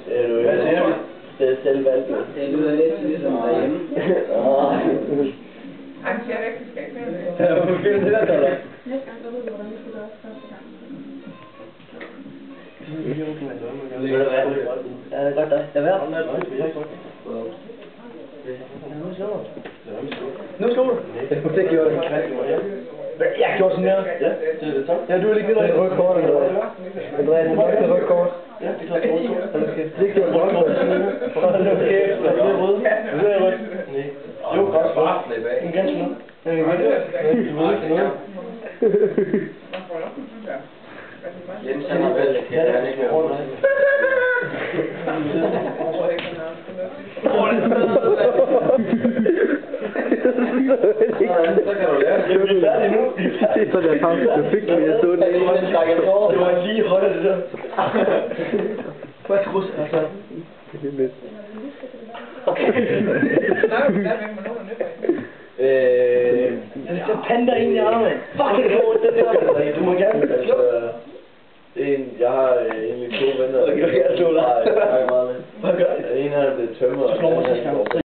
Hvad siger du? Det er selvvalgt. Det lyder lidt ligesom derhjemme. Arrangeret ægteskab. Ja, hvor fint det der, eller? Næste gang, så ved du, hvordan du skal gøre første gang. Ved du hvad? Ja, det er godt, der er værd. Nu slår du. Det gjorde jeg. Jeg gjorde sådan her. Ja, det er det samme. Ja, du er lige givet et rødt kort, eller hvad? Andreas, du har ikke et rødt kort. Ja, det er klart rødt kort. Det er ikke rødt kort. Hold nu kæft, det er rødt. Det er rødt. Nej. Jo, godt. En ganske nu. Ja, det er noget. Jens, han har valgt, at han ikke vil rundt. Så kan du lære det. Vi er færdige nu. Det er så der faktisk, du fik mig at stå den. Det var lige højt det der. Hvad er trus, altså? Det er lidt. Der pander ind i armen. Fucking lort, det der. Du må gerne. Altså, jeg har egentlig 2 venner. Jeg slår dig. En af dem blev tømret.